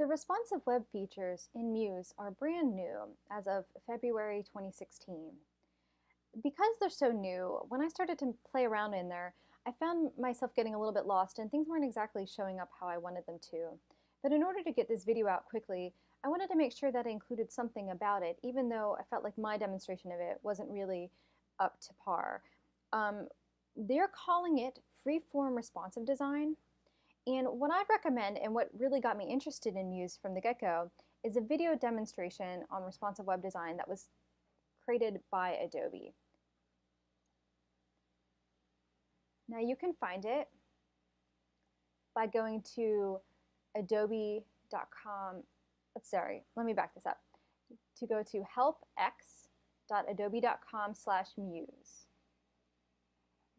The responsive web features in Muse are brand new as of February 2016. Because they're so new, when I started to play around in there, I found myself getting a little bit lost and things weren't exactly showing up how I wanted them to. But in order to get this video out quickly, I wanted to make sure that I included something about it, even though I felt like my demonstration of it wasn't really up to par. They're calling it freeform responsive design. And what I'd recommend, and what really got me interested in Muse from the get-go, is a video demonstration on responsive web design that was created by Adobe. Now you can find it by going to adobe.com. Sorry, let me back this up. To go to helpx.adobe.com/muse.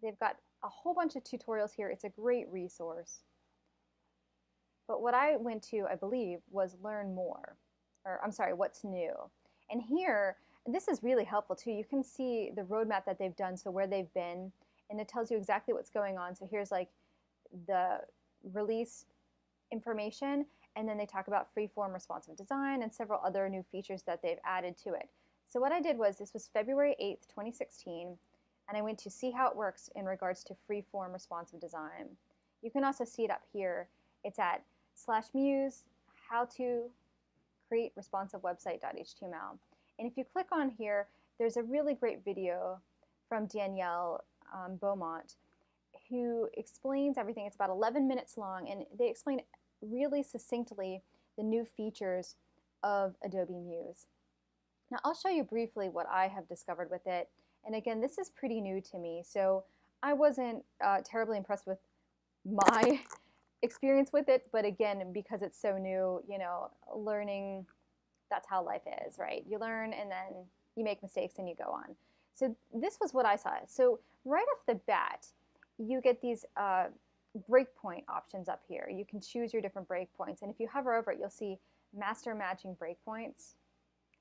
They've got a whole bunch of tutorials here. It's a great resource. But what I went to, I believe, was learn more, or I'm sorry, what's new. And here, this is really helpful too. You can see the roadmap that they've done, so where they've been, and it tells you exactly what's going on. So here's like the release information, and then they talk about freeform responsive design and several other new features that they've added to it. So what I did was, this was February 8th, 2016, and I went to see how it works in regards to freeform responsive design. You can also see it up here. It's at /muse how to create responsive website.html. And if you click on here, there's a really great video from Danielle Beaumont who explains everything. It's about 11 minutes long, and they explain really succinctly the new features of Adobe Muse. Now I'll show you briefly what I have discovered with it. And again, this is pretty new to me, so I wasn't terribly impressed with my experience with it, but again, because it's so new, you know, learning, that's how life is, right? You learn and then you make mistakes and you go on. So this was what I saw. So right off the bat, you get these breakpoint options up here. You can choose your different breakpoints, and if you hover over it, you'll see master matching breakpoints.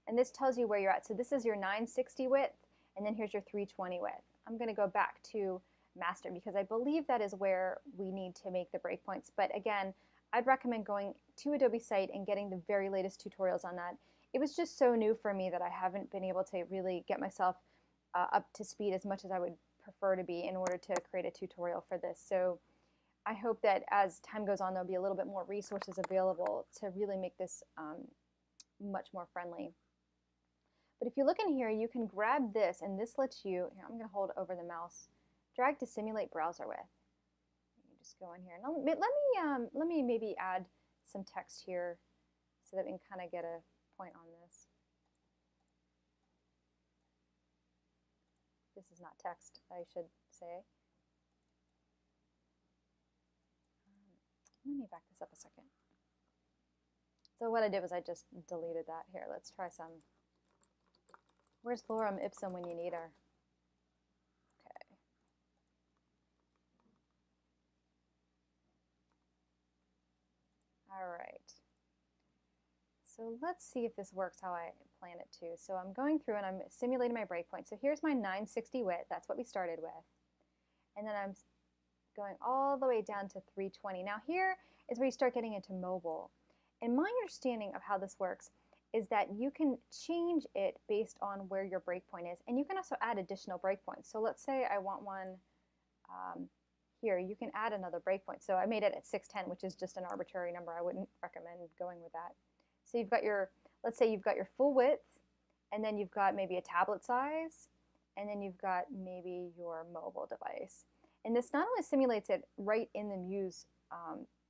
And this tells you where you're at. So this is your 960 width, and then here's your 320 width. I'm going to go back to master because I believe that is where we need to make the breakpoints. But again, I'd recommend going to Adobe's site and getting the very latest tutorials on that. It was just so new for me that I haven't been able to really get myself up to speed as much as I would prefer to be in order to create a tutorial for this. So I hope that as time goes on, there'll be a little bit more resources available to really make this much more friendly. But if you look in here, you can grab this, and this lets you, here, I'm going to hold over the mouse, drag to simulate browser with. You just go in here. Now, let me maybe add some text here so that we can kind of get a point on this. This is not text, I should say. Let me back this up a second. So what I did was I just deleted that. Here, let's try some. Where's lorem ipsum when you need her? Okay. All right. So let's see if this works how I plan it to. So I'm going through and I'm simulating my breakpoint. So here's my 960 width. That's what we started with. And then I'm going all the way down to 320. Now here is where you start getting into mobile. And my understanding of how this works is that you can change it based on where your breakpoint is. And you can also add additional breakpoints. So let's say I want one here. You can add another breakpoint. So I made it at 610, which is just an arbitrary number. I wouldn't recommend going with that. So you've got your, let's say you've got your full width, and then you've got maybe a tablet size, and then you've got maybe your mobile device. And this not only simulates it right in the Muse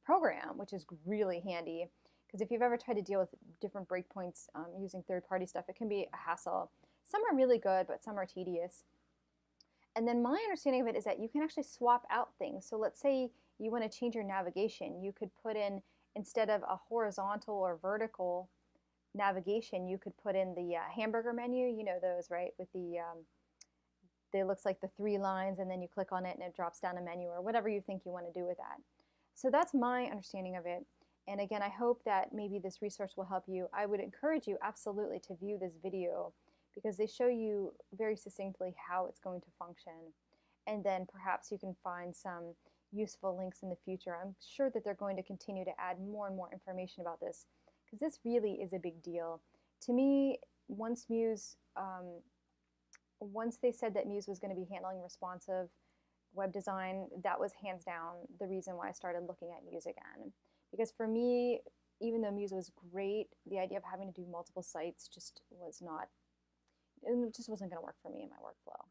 program, which is really handy, because if you've ever tried to deal with different breakpoints using third-party stuff, it can be a hassle. Some are really good, but some are tedious. And then my understanding of it is that you can actually swap out things. So let's say you want to change your navigation. You could put in, instead of a horizontal or vertical navigation, you could put in the hamburger menu. You know those, right? With the, it looks like the 3 lines, and then you click on it and it drops down a menu, or whatever you think you want to do with that. So that's my understanding of it. And again, I hope that maybe this resource will help you. I would encourage you absolutely to view this video because they show you very succinctly how it's going to function. And then perhaps you can find some useful links in the future. I'm sure that they're going to continue to add more and more information about this because this really is a big deal. To me, once they said that Muse was going to be handling responsive web design, that was hands down the reason why I started looking at Muse again. Because for me, even though Muse was great, the idea of having to do multiple sites just was not, it just wasn't going to work for me in my workflow.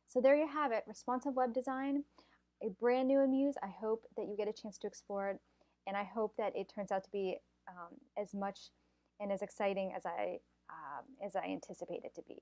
So there you have it, responsive web design, a brand new in Muse. I hope that you get a chance to explore it, and I hope that it turns out to be as much and as exciting as I anticipate it to be.